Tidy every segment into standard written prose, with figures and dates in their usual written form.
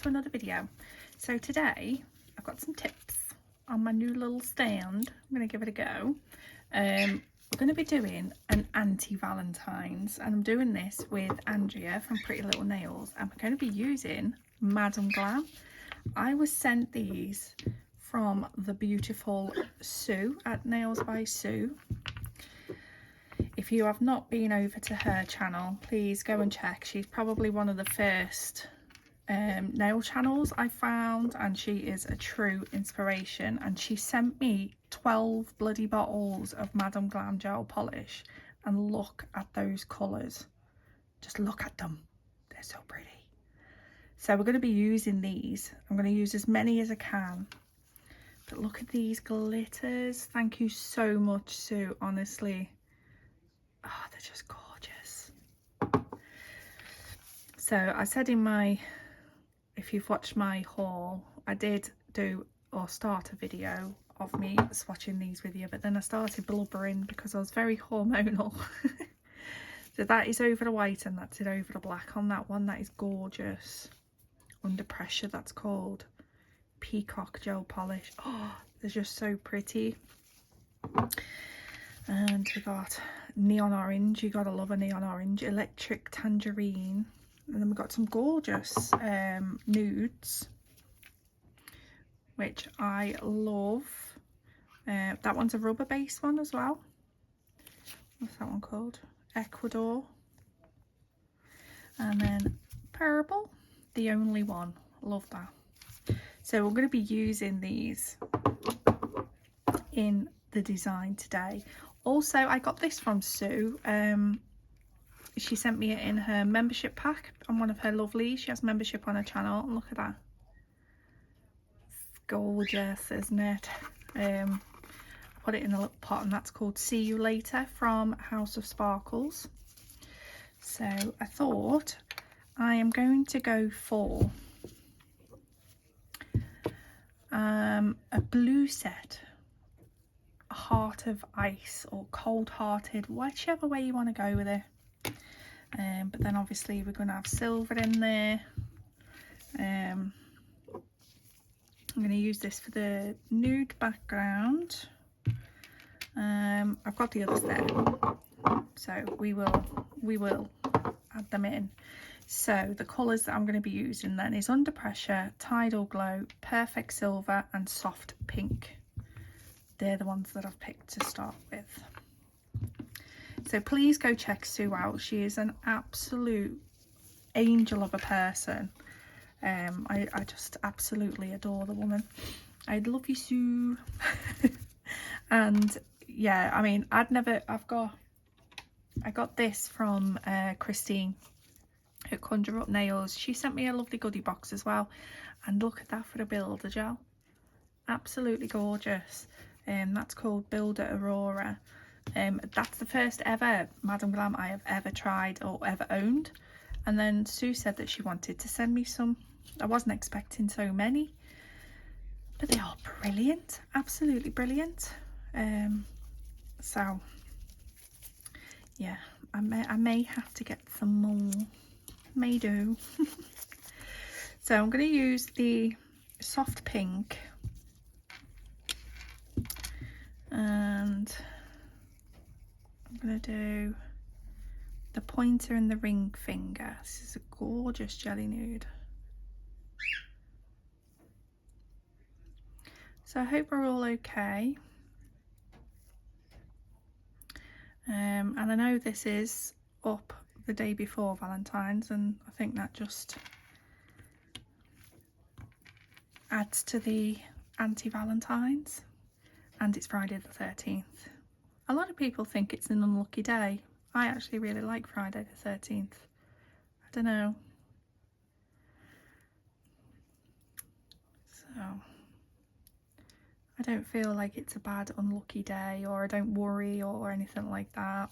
to another video. So today I've got some tips on my new little stand. I'm going to give it a go. We're going to be doing an anti-Valentines, and I'm doing this with Andrea from Pretty Little Nails, and we're going to be using Madam Glam. I was sent these from the beautiful Sue at Nails by Sue. If you have not been over to her channel, please go and check. She's probably one of the first nail channels I found, and she is a true inspiration. And she sent me 12 bloody bottles of Madam Glam gel polish, and look at those colours. Just look at them. They're so pretty. So we're going to be using these. I'm going to use as many as I can. But look at these glitters. Thank you so much, Sue, honestly. Oh, they're just gorgeous. So I said in my, if you've watched my haul, I did do or start a video of me swatching these with you, but then I started blubbering because I was very hormonal. So that is over the white and that's it over the black on that one. That is gorgeous. Under Pressure, that's called. Peacock gel polish. Oh, they're just so pretty. And we got neon orange. You gotta love a neon orange. Electric tangerine. And then we've got some gorgeous nudes, which I love. That one's a rubber based one as well. What's that one called? Ecuador. And then purple, the only one. Love that. So we're going to be using these in the design today. Also, I got this from Sue. She sent me it in her membership pack on one of her lovelies. She has membership on her channel. Look at that. It's gorgeous, isn't it? I put it in a little pot, and that's called See You Later from House of Sparkles. So I thought I am going to go for a blue set, Heart of Ice or Cold Hearted, whichever way you want to go with it. But then obviously we're going to have silver in there. I'm going to use this for the nude background. I've got the others there, so we will add them in. So the colours that I'm going to be using then is Under Pressure, Tidal Glow, Perfect Silver and Soft Pink. They're the ones that I've picked to start with. So please go check Sue out. She is an absolute angel of a person. I just absolutely adore the woman. I love you, Sue. And yeah, I mean, I got this from Christine at Conjure Up Nails. She sent me a lovely goodie box as well, and look at that for a builder gel. Absolutely gorgeous. That's called Builder Aurora. That's the first ever Madam Glam I have ever tried or ever owned. And then Sue said that she wanted to send me some. I wasn't expecting so many, but they are brilliant, absolutely brilliant. So yeah, I may have to get some more. May do. So I'm going to use the soft pink, and I'm going to do the pointer and the ring finger. This is a gorgeous jelly nude. So I hope we're all okay. And I know this is up the day before Valentine's, and I think that just adds to the anti-Valentines. And it's Friday the 13th. A lot of people think it's an unlucky day. I actually really like Friday the 13th. I don't know. So I don't feel like it's a bad unlucky day, or I don't worry or anything like that.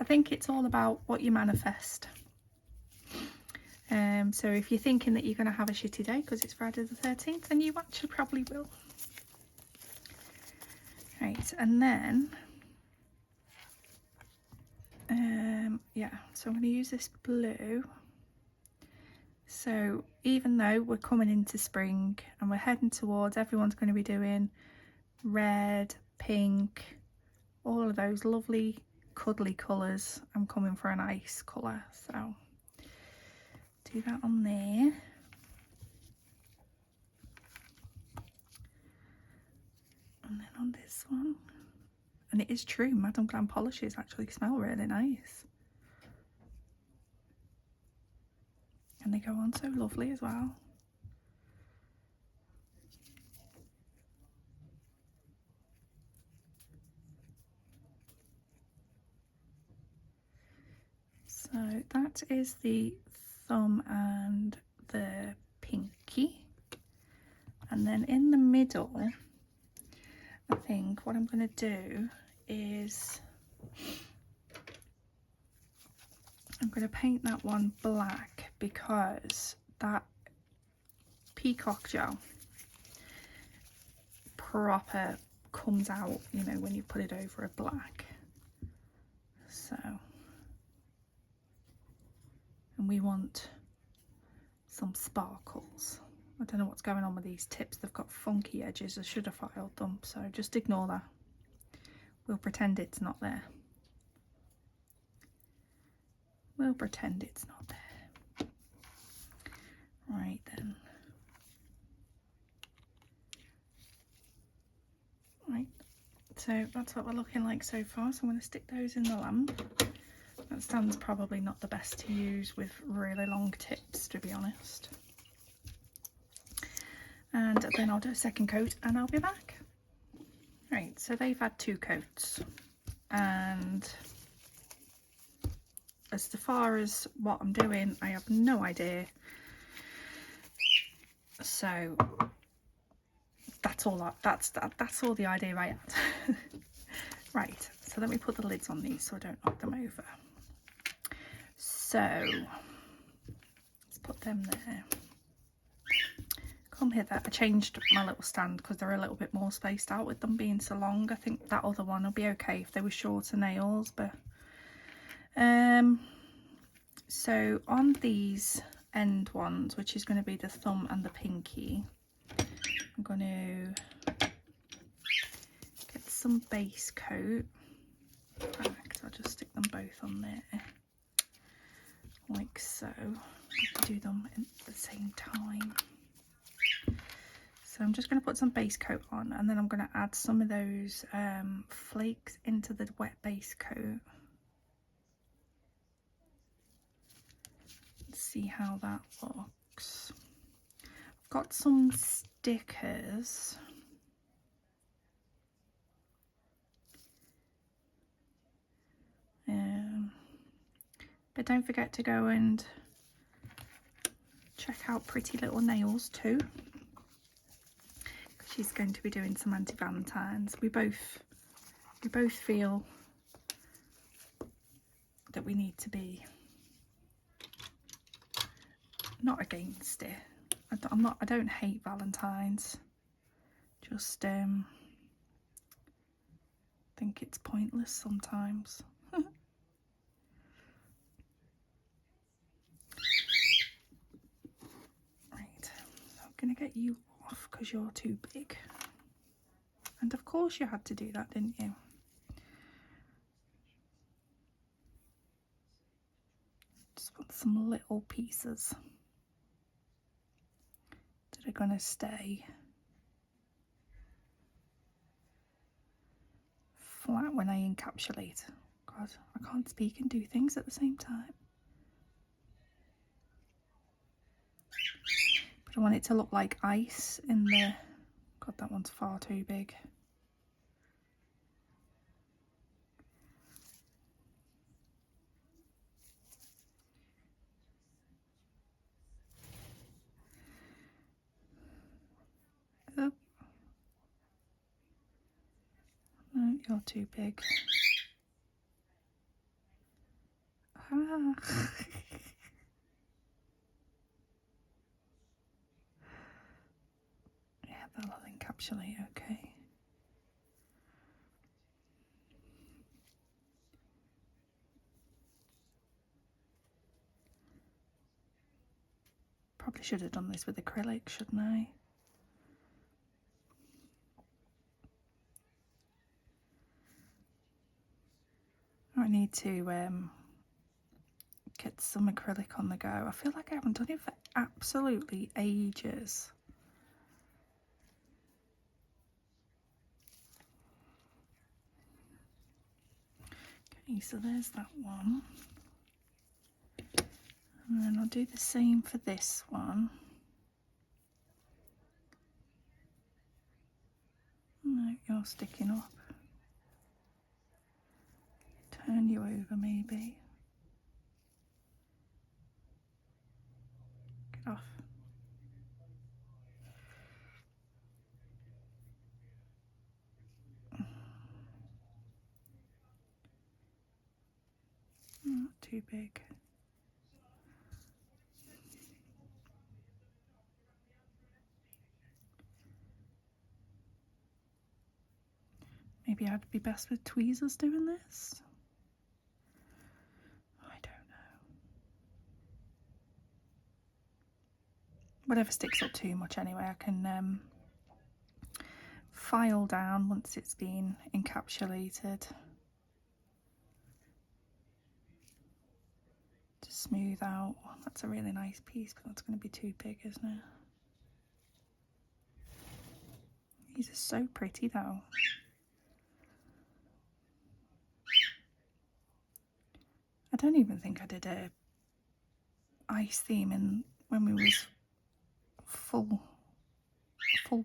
I think it's all about what you manifest. So if you're thinking that you're going to have a shitty day because it's Friday the 13th, then you actually probably will. Right, and then yeah, so I'm going to use this blue. So even though we're coming into spring and we're heading towards, everyone's going to be doing red, pink, all of those lovely cuddly colours. I'm coming for an ice colour, so do that on there. And then on this one. And it is true, Madam Glam polishes actually smell really nice. And they go on so lovely as well. So that is the thumb and the pinky. And then in the middle, I think what I'm going to do is I'm going to paint that one black, because that peacock gel proper comes out, you know, when you put it over a black. So, and we want some sparkles. I don't know what's going on with these tips, they've got funky edges. I should have filed them, so just ignore that. We'll pretend it's not there. We'll pretend it's not there. Right then. Right, so that's what we're looking like so far. So I'm going to stick those in the lamp. That stand's probably not the best to use with really long tips, to be honest. And then I'll do a second coat and I'll be back. Right, so they've had 2 coats, and as far as what I'm doing, I have no idea. So that's all that's all the idea I had. Right, so let me put the lids on these so I don't knock them over. So let's put them there. Come hither. I changed my little stand because they're a little bit more spaced out with them being so long. I think that other one will be okay if they were shorter nails, but so on these end ones, which is going to be the thumb and the pinky, I'm going to get some base coat. In fact, I'll just stick them both on there like so. I can do them at the same time. So I'm just going to put some base coat on, and then I'm going to add some of those flakes into the wet base coat. Let's see how that looks. I've got some stickers. But don't forget to go and check out Pretty Little Nails too. She's going to be doing some anti-Valentines. We both feel that we need to be not against it. I don't hate Valentines. Just think it's pointless sometimes. Right, so I'm gonna get you off because you're too big. And of course you had to do that, didn't you? Just want some little pieces that are gonna stay flat when I encapsulate. God, I can't speak and do things at the same time. But I want it to look like ice in the... God, that one's far too big. Oh. No, you're too big. Ah. Yeah, that'll encapsulate okay. Probably should have done this with acrylic, shouldn't I? I need to get some acrylic on the go. I feel like I haven't done it for absolutely ages. Okay, so there's that one. And then I'll do the same for this one. No, you're sticking up. Turn you over maybe. Get off. Not too big. Maybe I'd be best with tweezers doing this. I don't know. Whatever sticks up too much anyway, I can file down once it's been encapsulated to smooth out. That's a really nice piece, but that's going to be too big, isn't it? These are so pretty though. I don't even think I did a ice theme in when we was full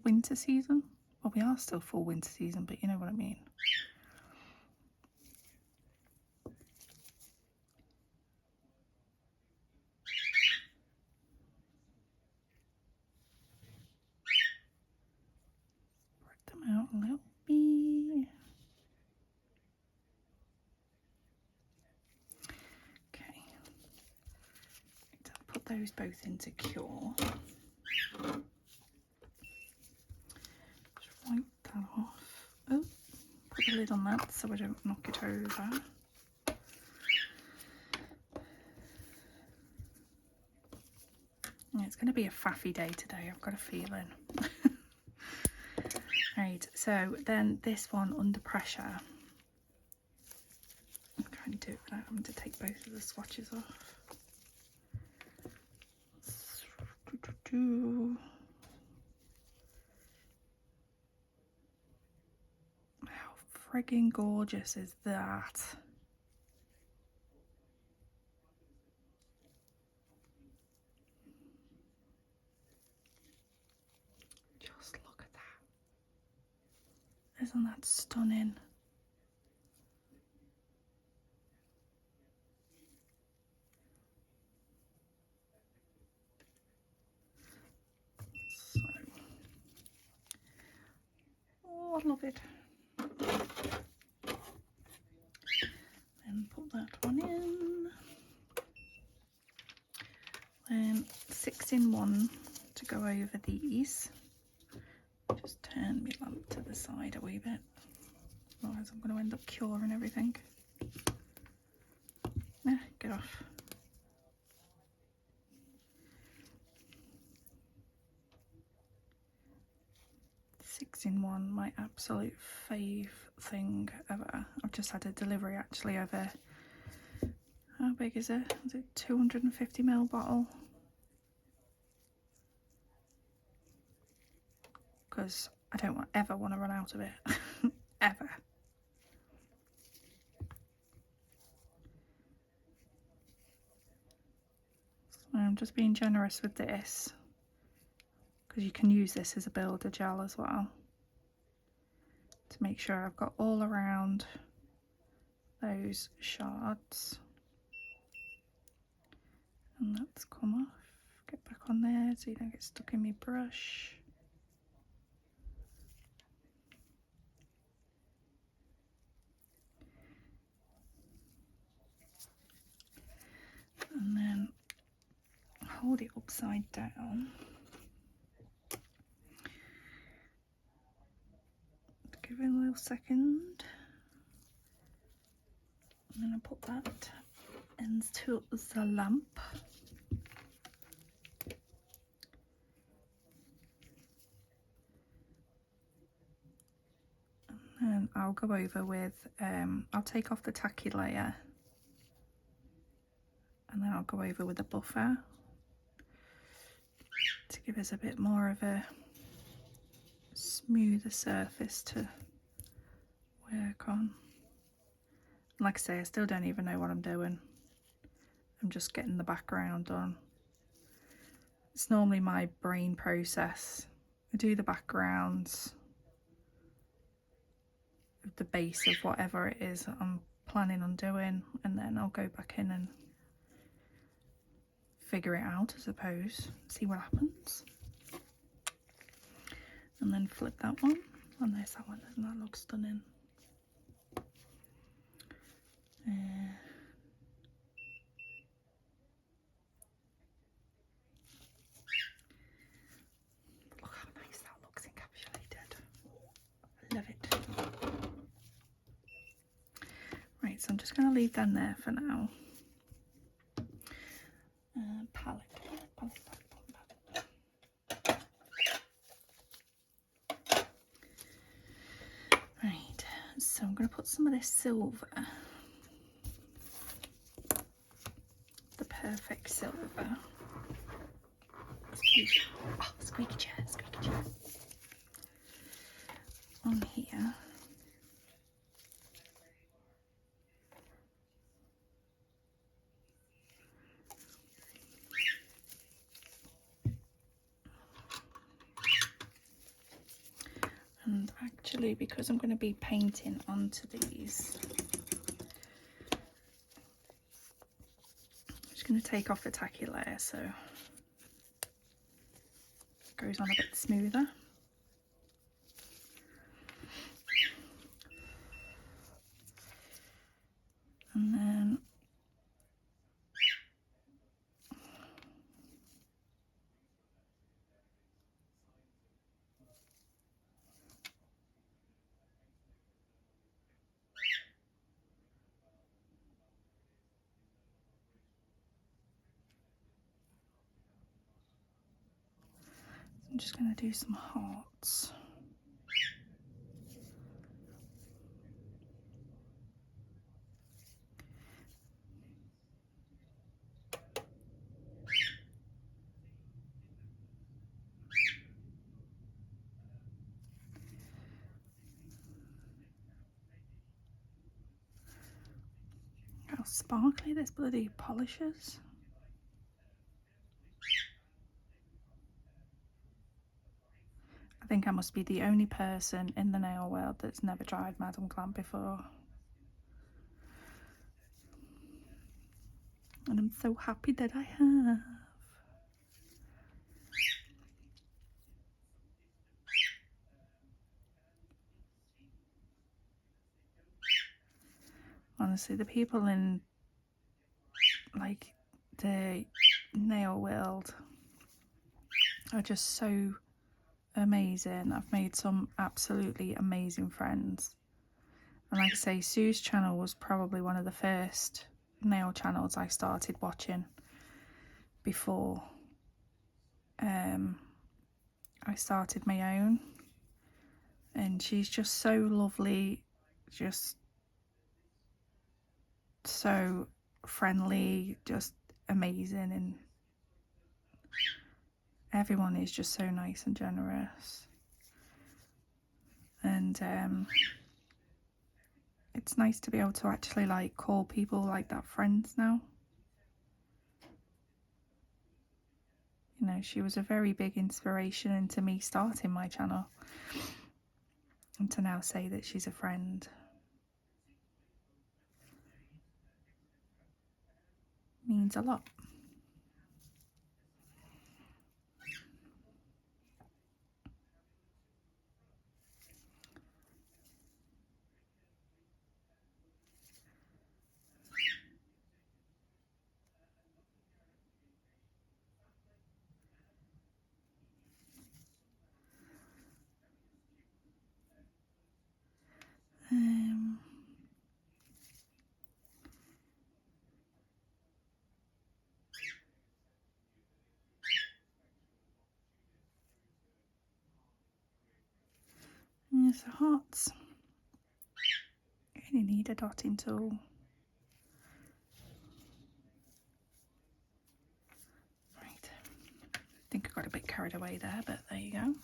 winter season. Well, we are still full winter season, but you know what I mean. Spread them out a little bit. Okay. Put those both into cure. Just wipe that off. Oh, put the lid on that so I don't knock it over. It's going to be a faffy day today, I've got a feeling. Right, so then this one under pressure. I'm trying to do it without having to take both of the swatches off. How friggin' gorgeous is that? Just look at that. Isn't that stunning? So, oh, I love it. Then put that one in. Then 6-in-1 to go over these. Just turn my lamp to the side a wee bit, otherwise I'm going to end up curing everything. Nah, get off. Six-in-1, my absolute fave thing ever. I've just had a delivery actually of a, how big is it? Is it 250ml bottle? Because I don't ever want to run out of it. Ever. So I'm just being generous with this, because you can use this as a builder gel as well, to make sure I've got all around those shards. And that's come off. Get back on there so you don't get stuck in my brush. And then hold it upside down. Give it a little second. And then I put that into the lamp. I'll go over with, I'll take off the tacky layer and then I'll go over with a buffer to give us a bit more of a smoother surface to work on. Like I say, I still don't even know what I'm doing. I'm just getting the background done. It's normally my brain process. I do the backgrounds, the base of whatever it is I'm planning on doing, and then I'll go back in and figure it out, I suppose, see what happens. And then flip that one, and there's that one, doesn't that look stunning? Look how nice that looks encapsulated. I love it. Right, so I'm just going to leave them there for now. Palette. Right, so I'm going to put some of this silver, the perfect silver. Squeaky chair, on here. And actually, because I'm going to be painting onto these, I'm just going to take off the tacky layer so it goes on a bit smoother. And then I'm just going to do some hearts. How sparkly this bloody polish is. I think I must be the only person in the nail world that's never tried Madam Glam before. And I'm so happy that I have. Honestly, the people in like the nail world are just so amazing. I've made some absolutely amazing friends. And like I say, Sue's channel was probably one of the first nail channels I started watching before I started my own. And she's just so lovely, just so friendly, just amazing, and everyone is just so nice and generous. And it's nice to be able to actually like call people like that friends now. You know, she was a very big inspiration into me starting my channel, and to now say that she's a friend means a lot. Yes, the hearts. really need a dotting tool. Right, I think I got a bit carried away there, but there you go.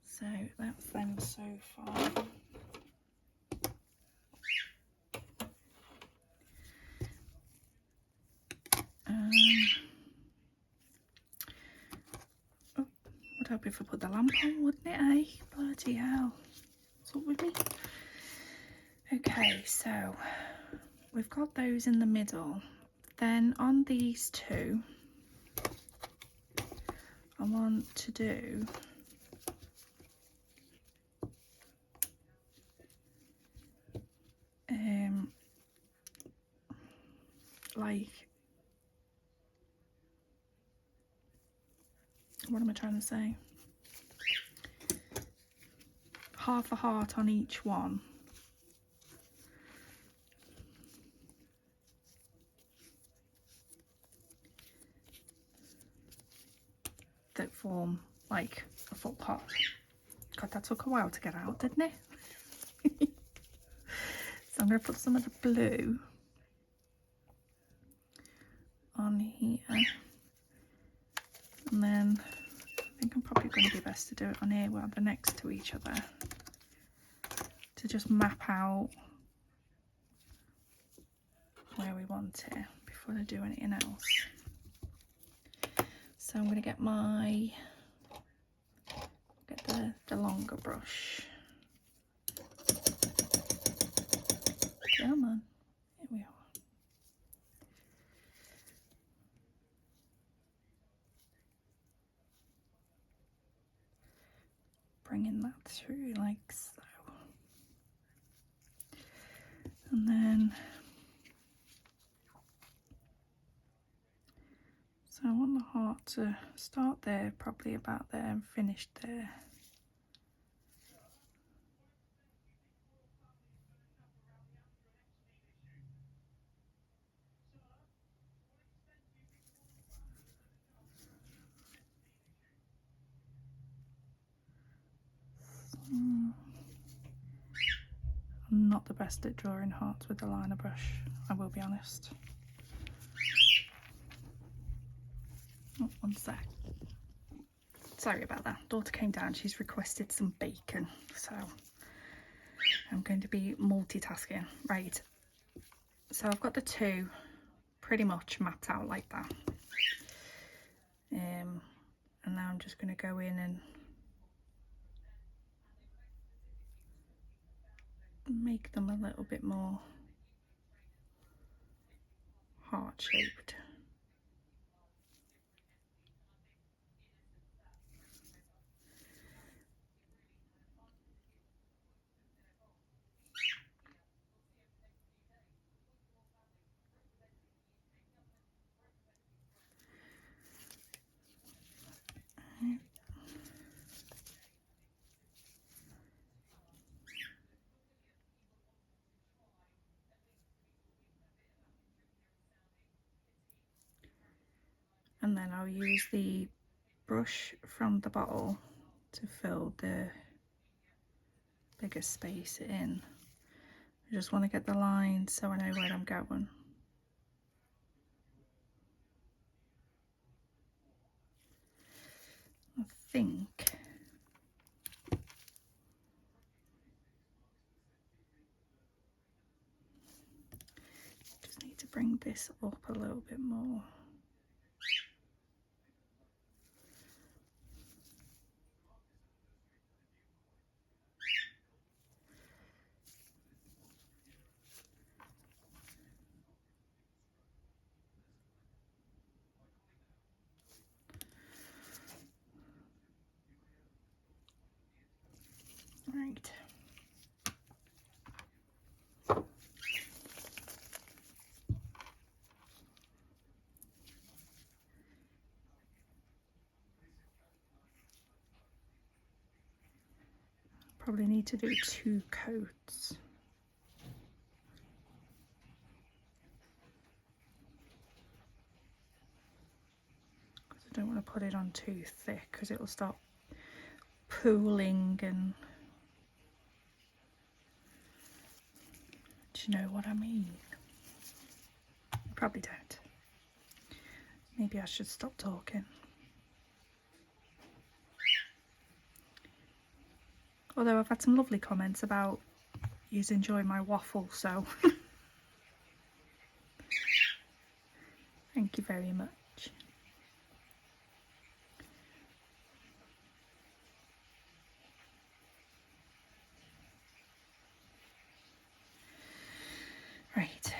So that's them so far. Oh, would help if I put the lamp on, wouldn't it, eh? Bloody hell. What's up with me? Okay, so we've got those in the middle. Then on these two, I want to do like, what am I trying to say? Half a heart on each one. That form like a full heart. God, that took a while to get out, didn't it? So I'm going to put some of the blue on here. And then I think I'm probably going to be best to do it on here where they're next to each other, to just map out where we want it before I do anything else. So I'm going to get the longer brush. Come on, here we are. Bringing that through like so. And then, so I want the heart to start there, probably about there, and finish there. I'm not the best at drawing hearts with the liner brush, I will be honest. Oh, one sec. Sorry about that. Daughter came down, she's requested some bacon, so I'm going to be multitasking. Right, so I've got the two pretty much mapped out like that. And now I'm just going to go in and make them a little bit more heart shaped. And then I'll use the brush from the bottle to fill the bigger space in. I just want to get the line so I know where I'm going. I think just need to bring this up a little bit more. Right. Probably need to do 2 coats. Because I don't want to put it on too thick because it will start pooling and Do you know what I mean? You probably don't. Maybe I should stop talking. Although I've had some lovely comments about you enjoying my waffle, so thank you very much. Right.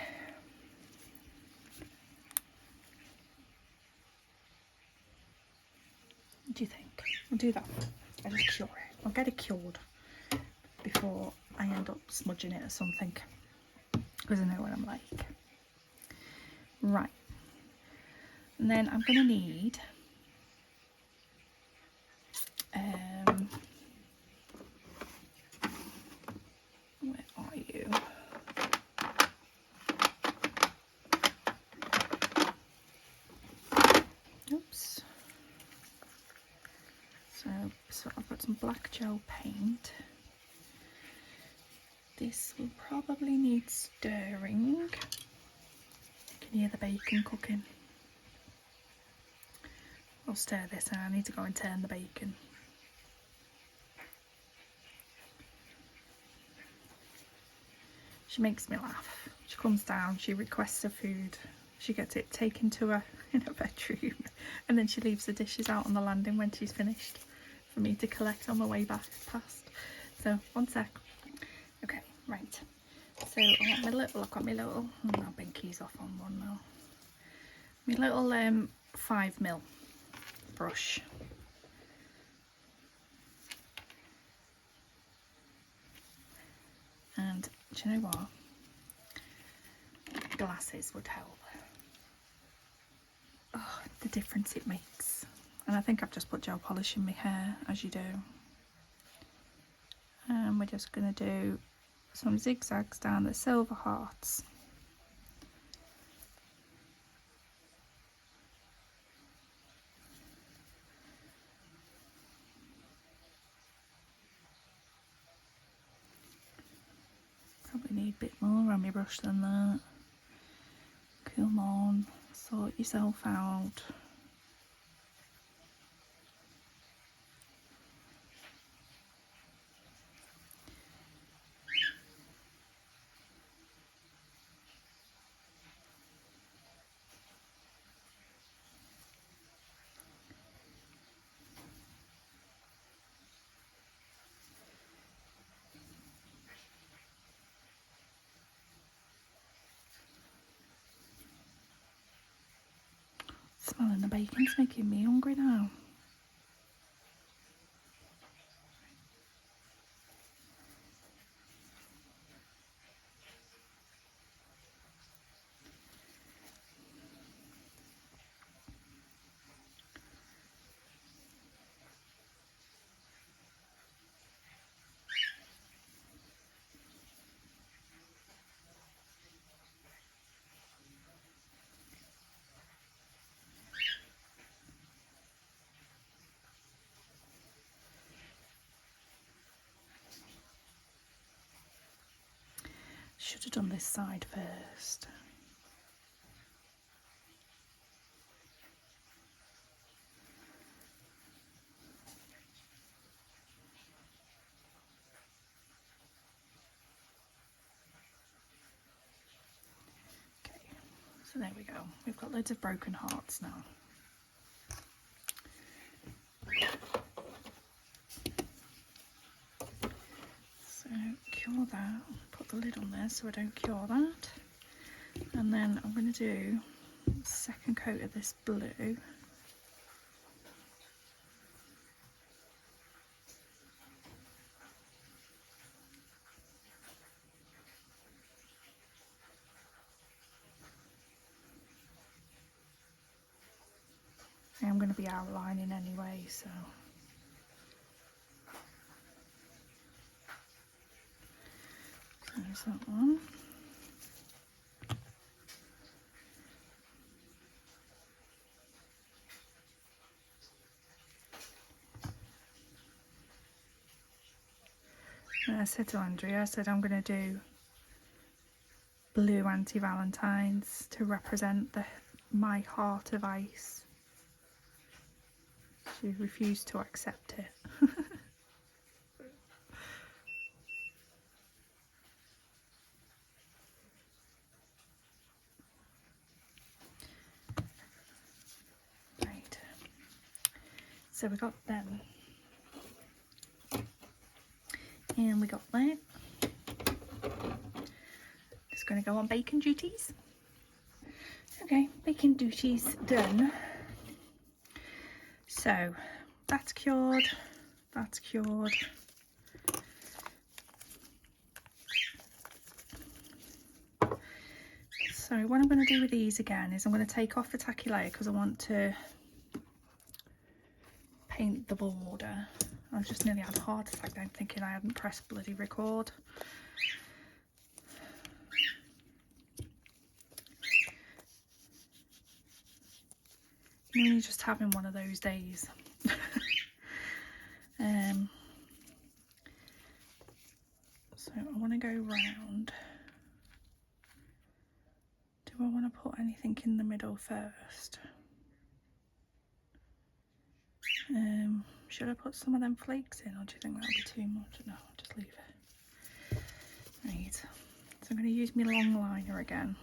What do you think? I'll do that. I'll just cure it. I'll get it cured before I end up smudging it or something, because I know what I'm like. Right. And then I'm going to need where are you? Oops. So I've got some black gel paint. This will probably need stirring. You can hear the bacon cooking. I'll stir this and I need to go and turn the bacon. She makes me laugh. She comes down, she requests her food, she gets it taken to her in her bedroom, and then she leaves the dishes out on the landing when she's finished for me to collect on my way back past. So, one sec. Okay, right. So I've got my little, oh, my binky's off on one now. My little 5mm brush. And do you know what? Glasses would help. Oh, the difference it makes. And I think I've just put gel polish in my hair, as you do. And we're just going to do some zigzags down the silver hearts. Probably need a bit more on my brush than that. Come on, sort yourself out. Smelling the bacon's making me hungry now. Should have done this side first. Okay, so there we go. We've got loads of broken hearts now. So cure that, put the lid on there so I don't cure that. And then I'm going to do a second coat of this blue. I'm going to be outlining anyway, so there's that one. And I said to Andrea, I said I'm going to do blue anti-valentines to represent my heart of ice. She refused to accept it. Right, so we got them, and we got that. Just going to go on baking duties. Okay, baking duties done. So that's cured, that's cured. So what I'm going to do with these again is I'm going to take off the tacky layer because I want to paint the border. I just nearly had a heart attack then thinking I hadn't pressed bloody record. You know, you're just having one of those days. So I want to go round. Do I want to put anything in the middle first? Should I put some of them flakes in, or do you think that'll be too much? No, I'll just leave it. Right, so I'm going to use my long liner again.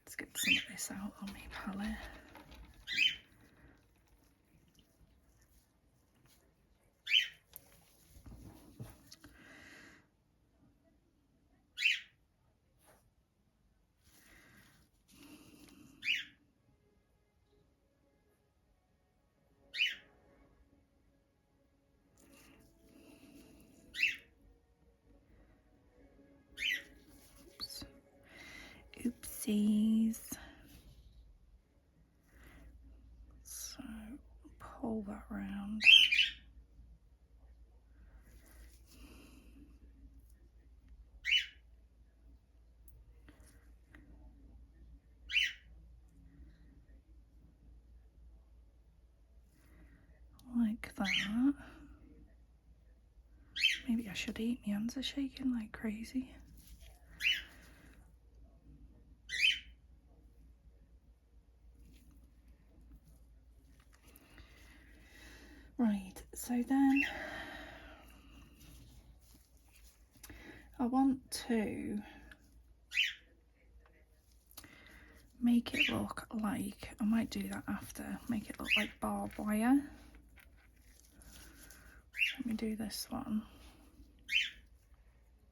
Let's get some of this out on my palette. Oopsies. So pull that round. Like that. Maybe I should eat. My hands are shaking like crazy. Right, so then I want to make it look like, I might do that after, make it look like barbed wire. Let me do this one.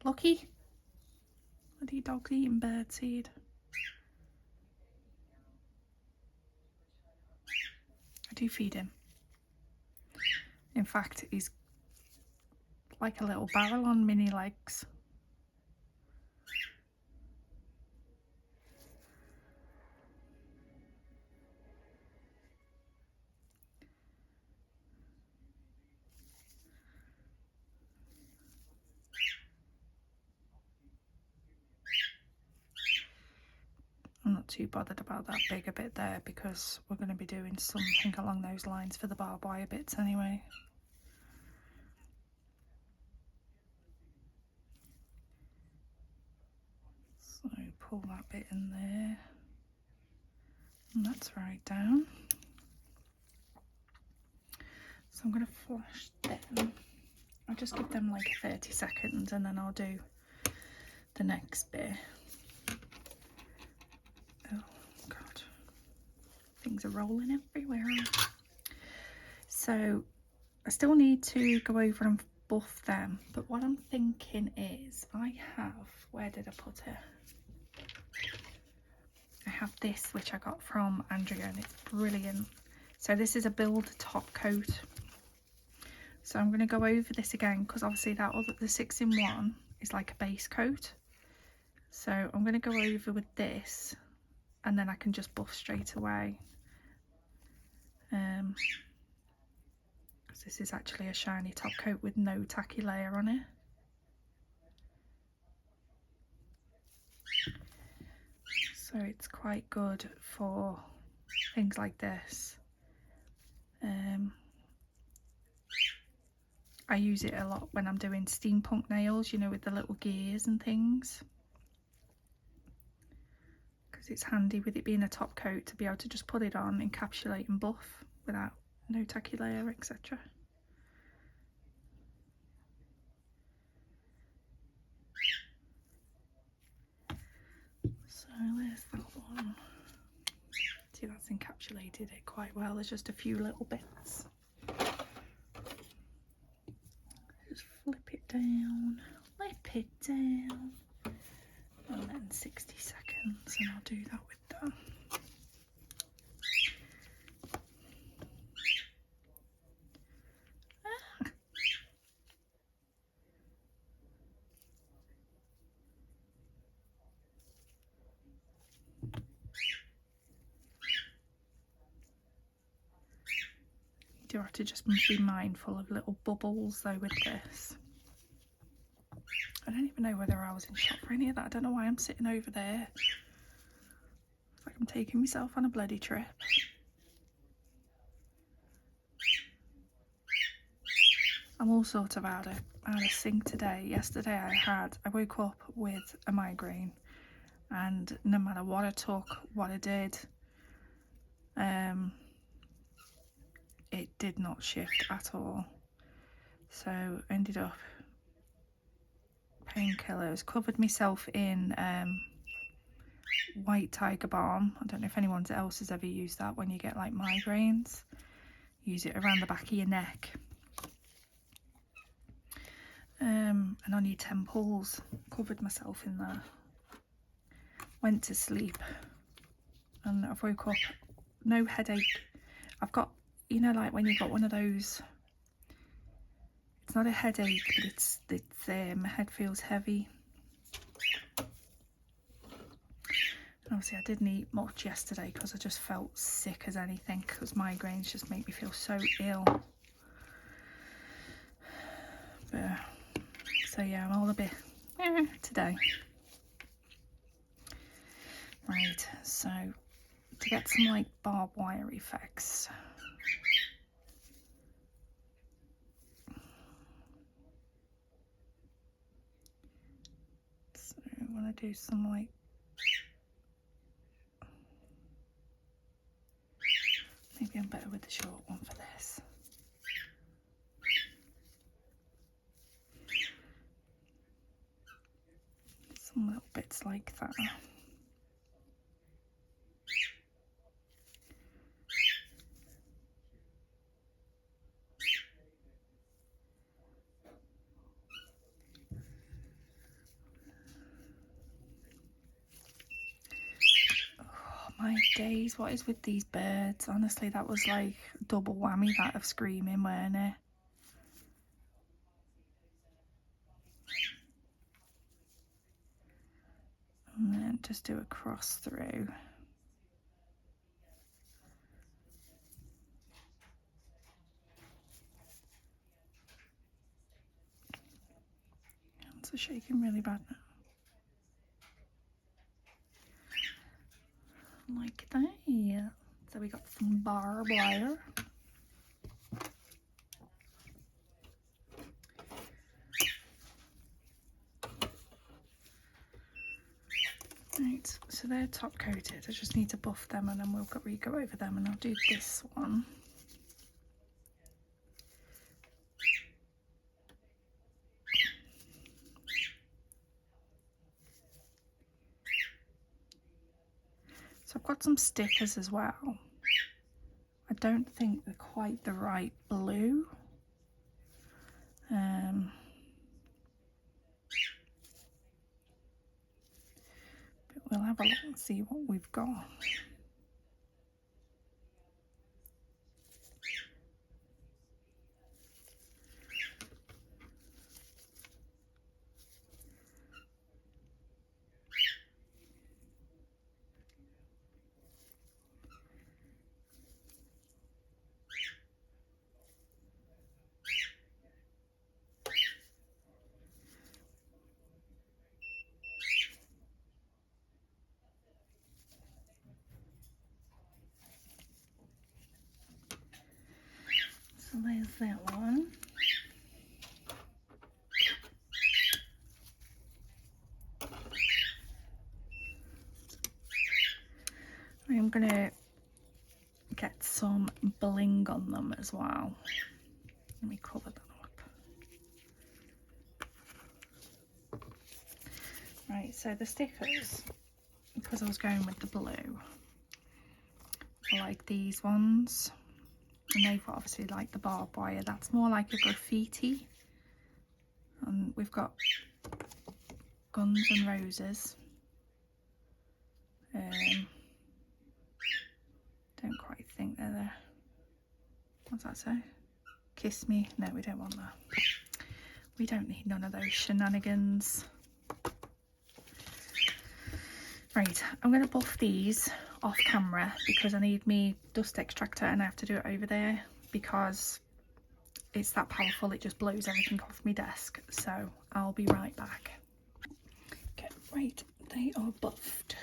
Lucky? Bloody dog's eating birdseed. I do feed him. In fact, he's like a little barrel on mini legs. I'm not too bothered about that bigger bit there because we're going to be doing something along those lines for the barbed wire bits anyway. So pull that bit in there, and that's right down. So I'm going to flash them. I'll just give them like 30 seconds and then I'll do the next bit. Oh god, things are rolling everywhere. So I still need to go over and buff them, but what I'm thinking is I have, where did I put it? I have this which I got from Andrea and it's brilliant. So this is a build top coat. So I'm going to go over this again because obviously that other, the 6-in-1 is like a base coat. So I'm going to go over with this and then I can just buff straight away. Because this is actually a shiny top coat with no tacky layer on it. So it's quite good for things like this. I use it a lot when I'm doing steampunk nails, you know, with the little gears and things. Because it's handy with it being a top coat to be able to just put it on, encapsulate and buff without no tacky layer, etc. So there's that one. See, that's encapsulated it quite well. There's just a few little bits. Just flip it down, and then 60 seconds, and I'll do that with that. You do have to just be mindful of little bubbles though with this. I don't even know whether I was in shop for any of that. I don't know why I'm sitting over there. It's like I'm taking myself on a bloody trip. I'm all sort of out of sync today. Yesterday I woke up with a migraine, and no matter what I took, what I did, it did not shift at all. So ended up painkillers, covered myself in white tiger balm. I don't know if anyone else has ever used that when you get like migraines. Use it around the back of your neck and on your temples. Covered myself in that. Went to sleep and I've woke up, no headache. I've got, you know, like when you got one of those, it's not a headache, but it's my head feels heavy. And obviously I didn't eat much yesterday because I just felt sick as anything, because migraines just make me feel so ill. But, so yeah, I'm all a bit today. Right, so to get some like barbed wire effects, so I want to do some like, maybe I'm better with the short one for this. Some little bits like that. My days, what is with these birds? Honestly, that was like double whammy, that of screaming, weren't it? And then just do a cross through. Hands are shaking really bad now. Like that. So we got some barbed wire. Right, so they're top coated. I just need to buff them and then we'll go over them, and I'll do this one. So I've got some stickers as well. I don't think they're quite the right blue. But we'll have a look and see what we've got. So there's that one. I'm gonna get some bling on them as well. Let me cover them up. Right, so the stickers, because I was going with the blue, I like these ones, and they've got obviously like the barbed wire. That's more like a graffiti, and we've got Guns and Roses. Don't quite think they're there. What's that say? Kiss me? No, we don't want that. We don't need none of those shenanigans. Right, I'm going to buff these off camera because I need me dust extractor and I have to do it over there because it's that powerful, it just blows everything off my desk. So I'll be right back. Okay, right, they are buffed.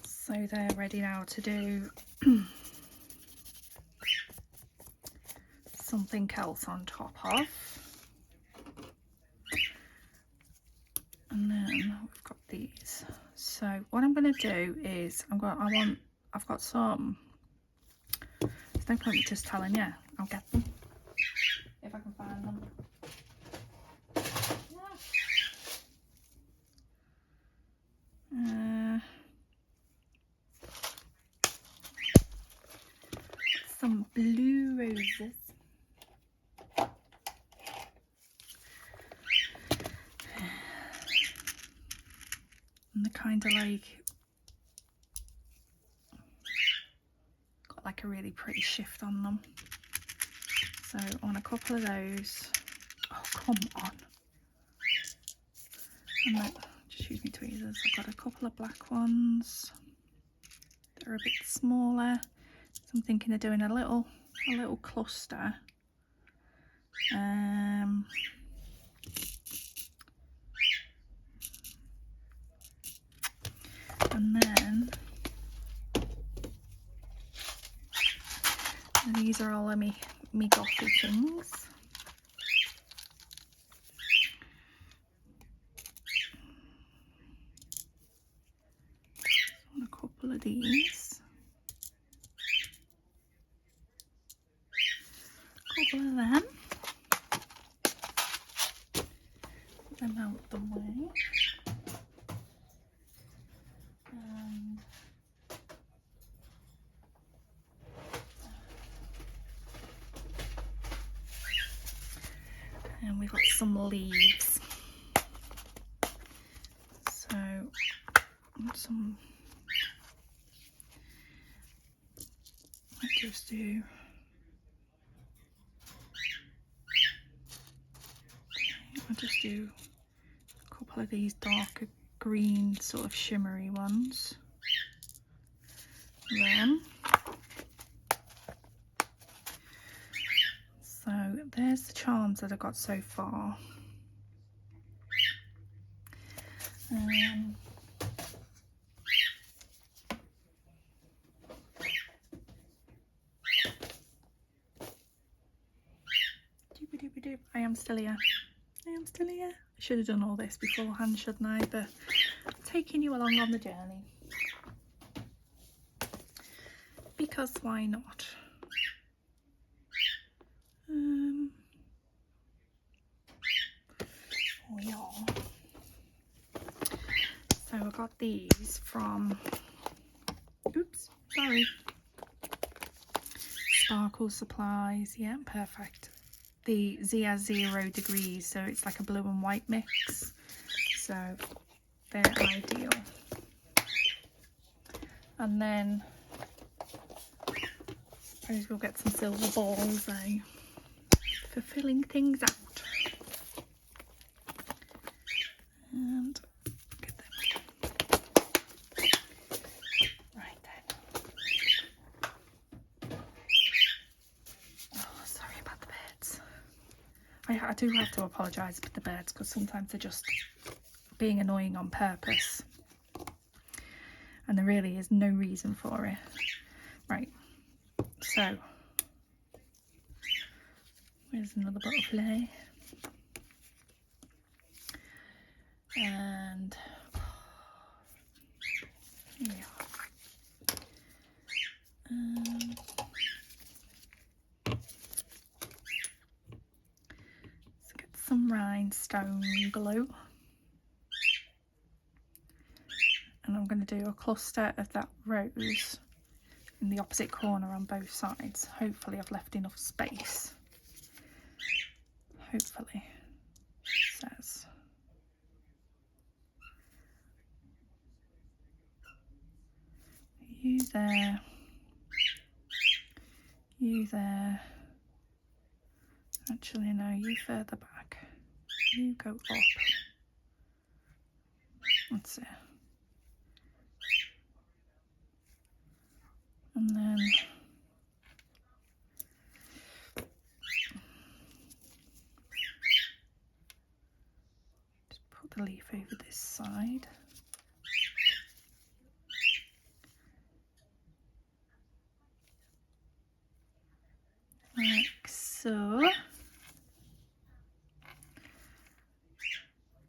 So they're ready now to do something else on top of. And then we've got these. So what I'm going to do is I've got some. There's no point me just telling you. I'll get them if I can find them. Some blue roses. And they're kind of like, got like a really pretty shift on them. So on a couple of those, oh come on. And then, just use my tweezers. I've got a couple of black ones. They're a bit smaller. So I'm thinking of doing a little cluster. And then these are all of me gothy things. And a couple of these. A couple of them. Put them out the way. And we've got some leaves. So some, let's just do, I'll just do a couple of these darker green sort of shimmery ones. Then, so there's the charms that I've got so far. I am still here. I am still here. I should have done all this beforehand, shouldn't I? But I'm taking you along on the journey. Because why not? We are. So I got these from, oops, sorry. Sparkle Supplies, yeah, perfect. The Zia 0 degrees, so it's like a blue and white mix. So they're ideal. And then I suppose we'll get some silver balls, eh? For filling things out. And get them. Right then. Oh, sorry about the birds. I do have to apologise for the birds because sometimes they're just being annoying on purpose. And there really is no reason for it. Right. So, where's another butterfly? And yeah. Let's get some rhinestone glue. And I'm going to do a cluster of that rose in the opposite corner on both sides. Hopefully I've left enough space. Hopefully, it says. You there. You there. Actually, no, you further back. You go up. That's it. And then just put the leaf over this side. Like so.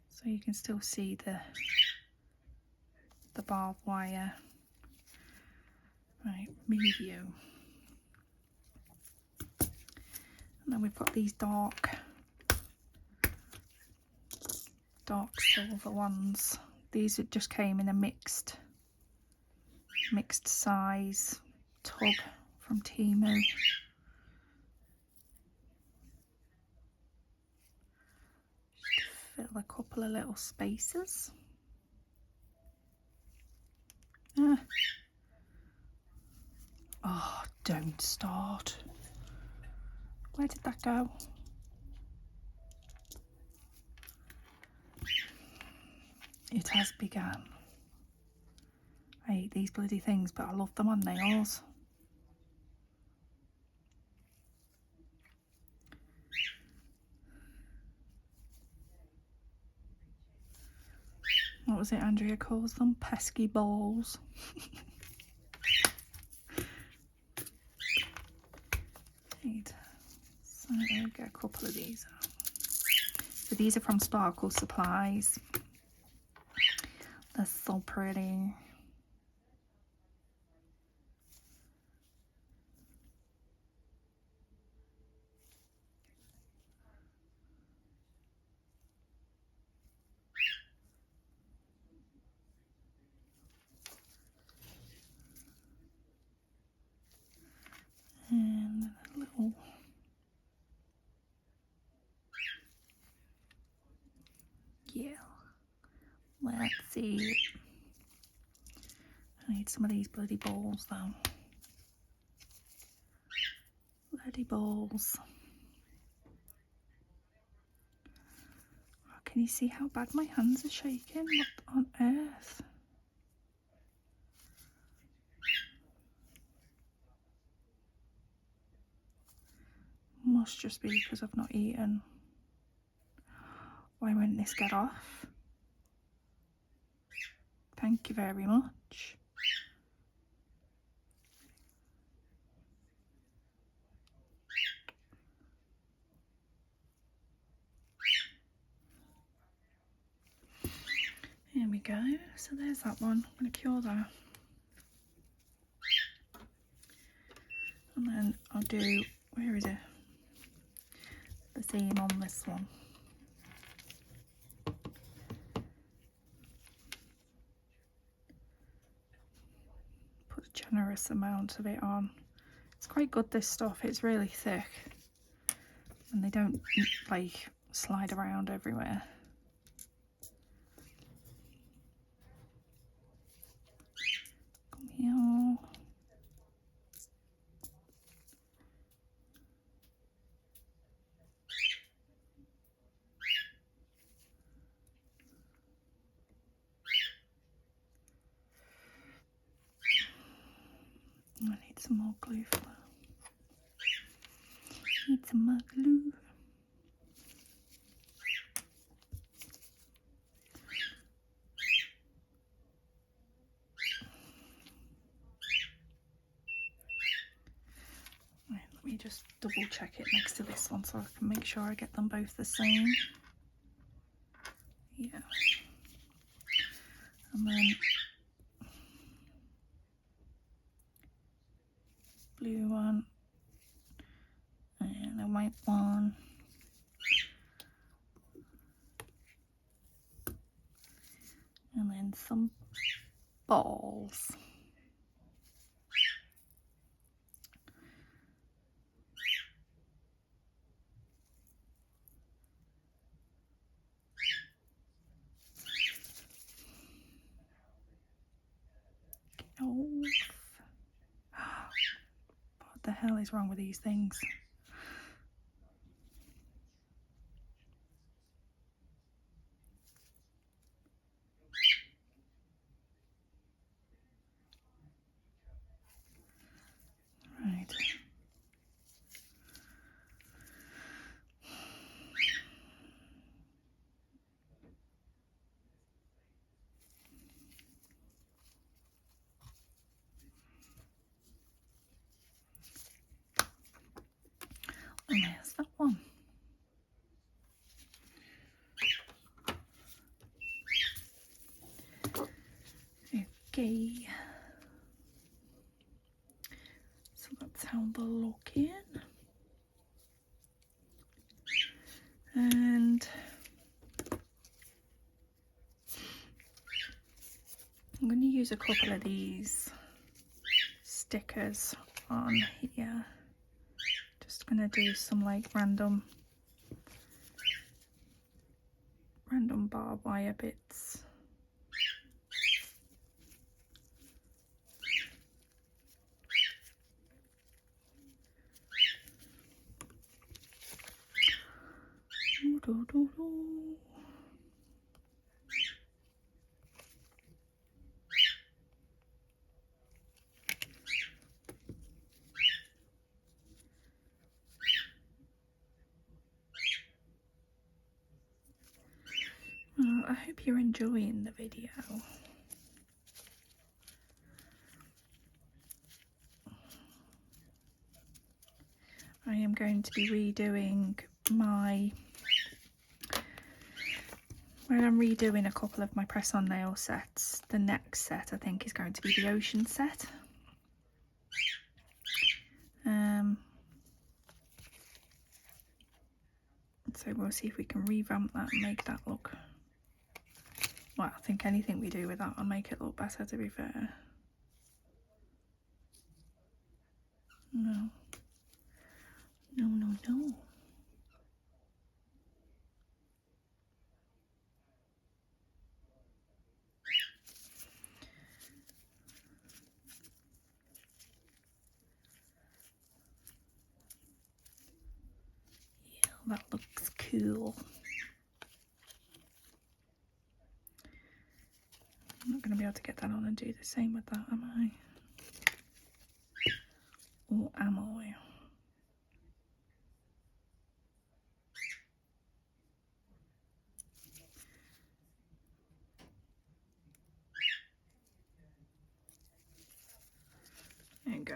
So you can still see the barbed wire. Right, medium. And then we've got these dark silver ones. These just came in a mixed size tub from Temu. Fill a couple of little spaces. Oh, don't start. Where did that go? It has begun. I hate these bloody things, but I love them on nails. What was it Andrea calls them? Pesky balls. Right. So I'll get a couple of these out. So these are from Sparkle Supplies. They're so pretty. And a little let's see. I need some of these bloody balls though. Bloody balls. Oh, can you see how bad my hands are shaking? What on earth? Must just be because I've not eaten. Why won't this get off? Thank you very much. Here we go. So there's that one. I'm going to cure that. And then I'll do, where is it? The same on this one. Put a generous amount of it on. It's quite good, this stuff. It's really thick. And they don't like slide around everywhere. Come here. I need some more glue for that. Need some more glue. Right, let me just double check it next to this one so I can make sure I get them both the same. Yeah. And then blue one and a white one. And then some balls. Oh, what the hell is wrong with these things? Right. And there's that one. Okay. So that's how they're looking. And I'm going to use a couple of these stickers on here. Just going to do some like random barbed wire bits. Well, I hope you're enjoying the video. I am going to be redoing when I'm redoing a couple of my press-on nail sets. The next set I think is going to be the ocean set. So we'll see if we can revamp that and make that look, well, I think anything we do with that will make it look better, to be fair. No. No, no, no. Yeah, that looks cool. I'm not going to be able to get that on and do the same with that, am I? Or am I? There you go.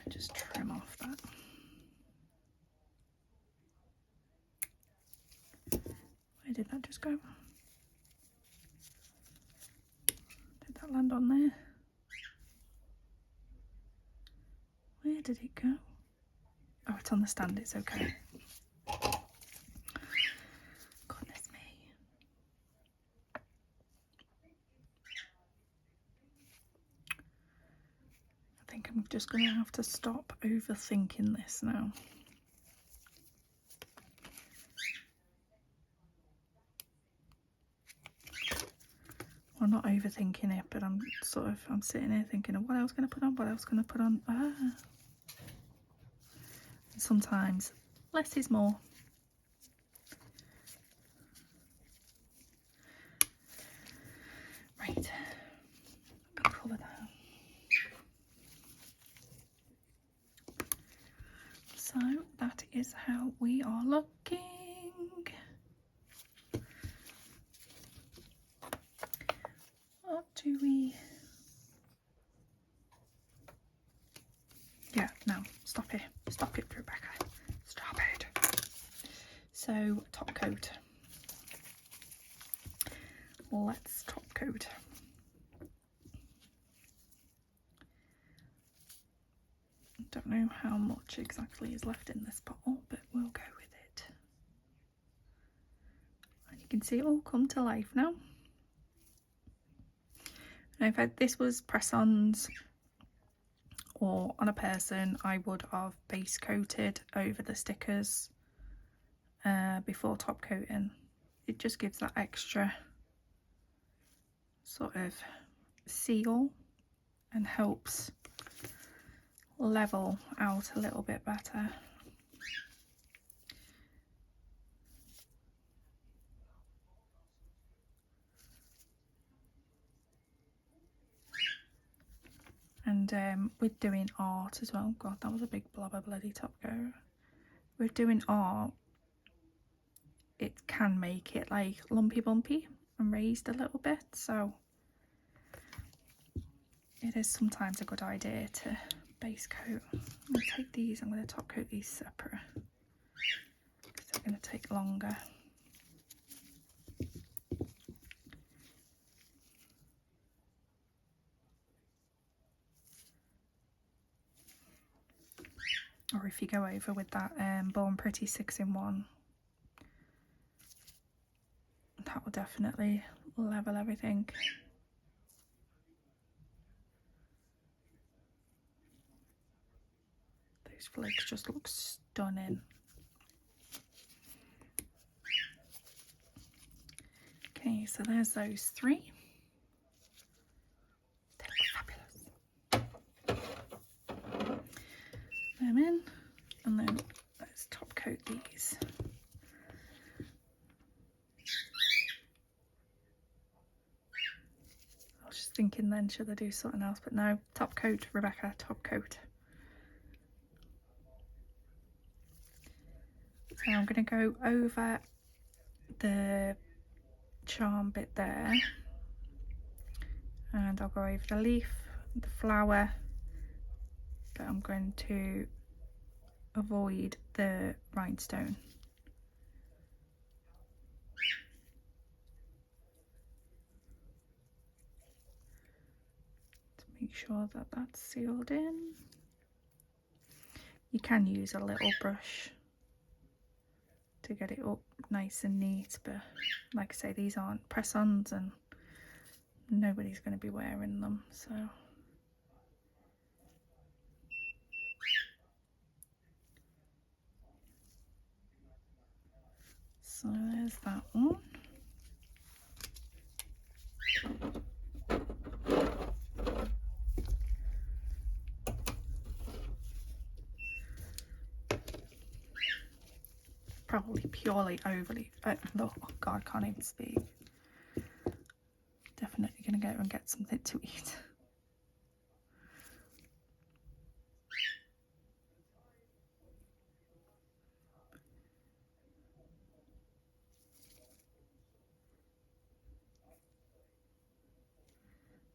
Just trim off that. Where did that just go? Did that land on there? Where did it go? Oh, it's on the stand, it's okay. Goodness me. I think I'm just going to have to stop overthinking this now. Well, not overthinking it, but I'm sitting here thinking of what else can I put on, what else can I put on. Sometimes less is more. Right, cover that. So that is how we are looking. What do we? Yeah, no, stop it, Rebecca, stop it. So top coat. Don't know how much exactly is left in this bottle, but we'll go with it. And you can see it all come to life now. And if this was press-ons or on a person, I would have base coated over the stickers before top coating. It just gives that extra sort of seal and helps level out a little bit better. And with doing art as well, God, that was a big blob of bloody top coat. With doing art, it can make it like lumpy bumpy and raised a little bit, so it is sometimes a good idea to base coat. I'm going to take these, I'm going to top coat these separate because they're going to take longer. Or if you go over with that Born Pretty 6-in-1, that will definitely level everything. Those flakes just look stunning. Okay, so there's those three. They look fabulous. Them in, and then let's top coat these. I was just thinking then, should I do something else? But no, top coat, Rebecca, top coat. So I'm going to go over the charm bit there, and I'll go over the leaf, the flower, but I'm going to avoid the rhinestone. To make sure that that's sealed in. You can use a little brush to get it up nice and neat, but like I say, these aren't press-ons and nobody's going to be wearing them, so there's that one. Probably purely overly oh God, I can't even speak. Definitely gonna go and get something to eat.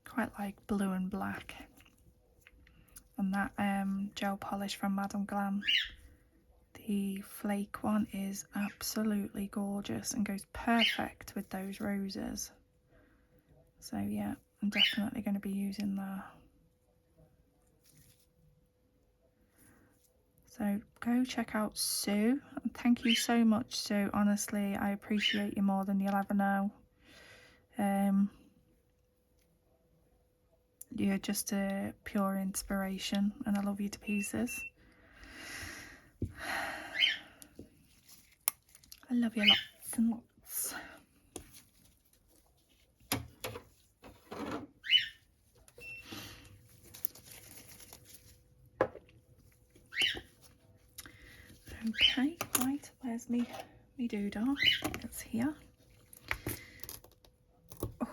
Quite like blue and black. And that gel polish from Madam Glam, the flake one, is absolutely gorgeous and goes perfect with those roses. So yeah, I'm definitely going to be using that. So go check out Sue. Thank you so much, Sue. Honestly, I appreciate you more than you'll ever know. You're just a pure inspiration and I love you to pieces. I love you lots and lots. Okay, right, where's me doodah? It's here. Oh God.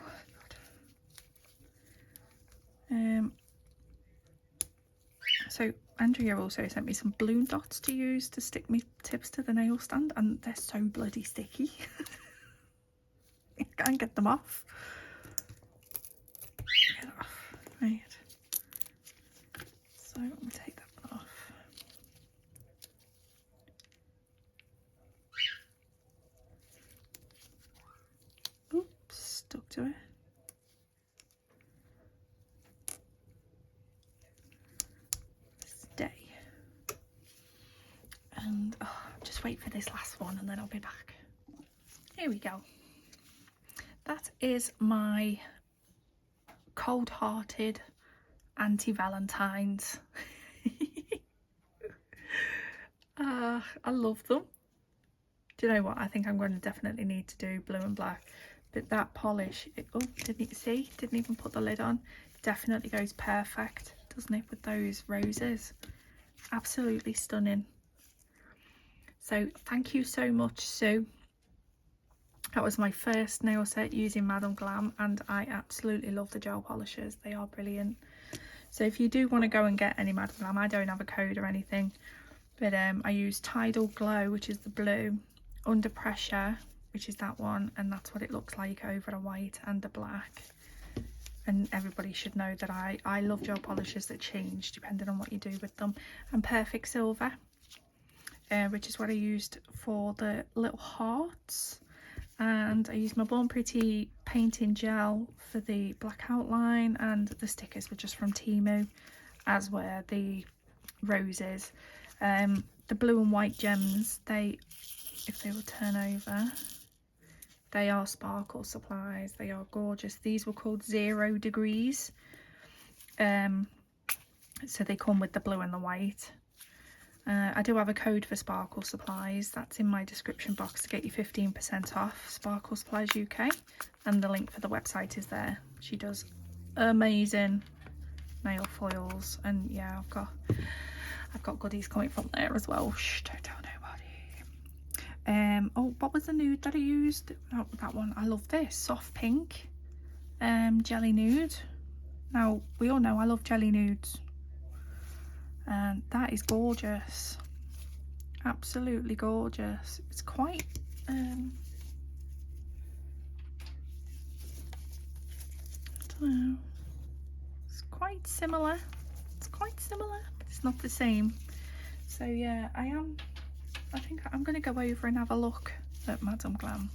So Andrea also sent me some balloon dots to use to stick me tips to the nail stand, and they're so bloody sticky. I can't get them off. Get it off. Right. So I'm gonna take that off. Oops, stuck to it. Stay. And just wait for this last one and then I'll be back. Here we go. That is my cold-hearted anti-Valentines. I love them. Do you know what? I think I'm going to definitely need to do blue and black. But that polish, didn't even put the lid on. Definitely goes perfect, doesn't it, with those roses? Absolutely stunning. So thank you so much, Sue. That was my first nail set using Madam Glam, and I absolutely love the gel polishers. They are brilliant. So if you do want to go and get any Madam Glam, I don't have a code or anything, but I use Tidal Glow, which is the blue, Under Pressure, which is that one, and that's what it looks like over a white and a black. And everybody should know that I love gel polishers that change depending on what you do with them. And Perfect Silver, which is what I used for the little hearts. And I used my Born Pretty painting gel for the black outline, and the stickers were just from Temu, as were the roses. The blue and white gems, if they will turn over, they are Sparkle Supplies. They are gorgeous. These were called 0 Degrees. So they come with the blue and the white. I do have a code for Sparkle Supplies. That's in my description box to get you 15% off. Sparkle Supplies UK, and the link for the website is there. She does amazing nail foils, and yeah, I've got goodies coming from there as well. Shh, don't tell nobody. Oh, what was the nude that I used? Oh, that one. I love this soft pink jelly nude. Now we all know I love jelly nudes, and that is gorgeous, absolutely gorgeous. It's quite I don't know, it's quite similar, but it's not the same. So yeah, I think I'm gonna go over and have a look at Madam Glam.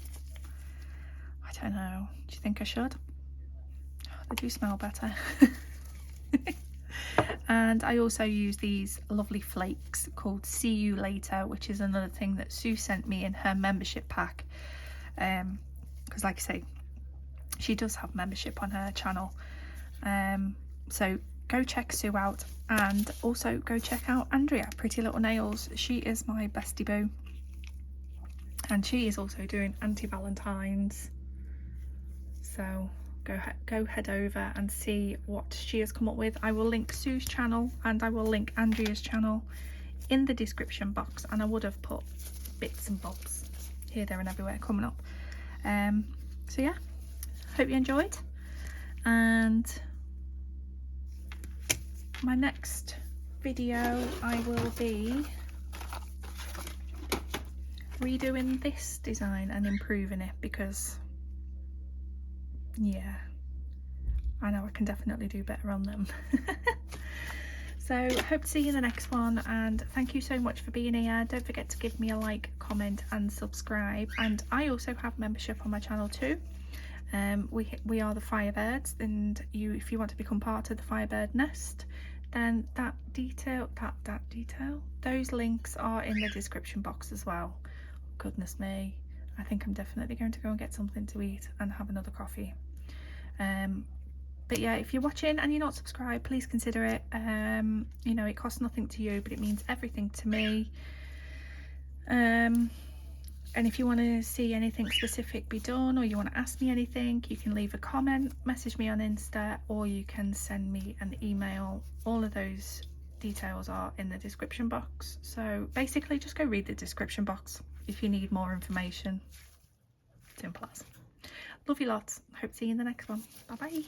I don't know, do you think I should? They do smell better. And I also use these lovely flakes called See You Later, which is another thing that Sue sent me in her membership pack, because like I say, she does have membership on her channel. So go check Sue out, and also go check out Andrea, Pretty Little Nails. She is my bestie boo, and she is also doing anti-Valentines. So go head over and see what she has come up with. I will link Sue's channel and I will link Andrea's channel in the description box, and I would have put bits and bobs here, there and everywhere coming up. So yeah, hope you enjoyed, and my next video I will be redoing this design and improving it, because yeah, I know I can definitely do better on them. So hope to see you in the next one, and thank you so much for being here. Don't forget to give me a like, comment and subscribe. And I also have membership on my channel too. We are the Firebirds, and if you want to become part of the Firebird nest, then those links are in the description box as well. Goodness me, I think I'm definitely going to go and get something to eat and have another coffee. But yeah, if you're watching and you're not subscribed, please consider it. You know, it costs nothing to you, but it means everything to me. And if you want to see anything specific be done, or you want to ask me anything, you can leave a comment, message me on Insta, or you can send me an email. All of those details are in the description box. So basically just go read the description box if you need more information. Simple as. Love you lots. Hope to see you in the next one. Bye bye.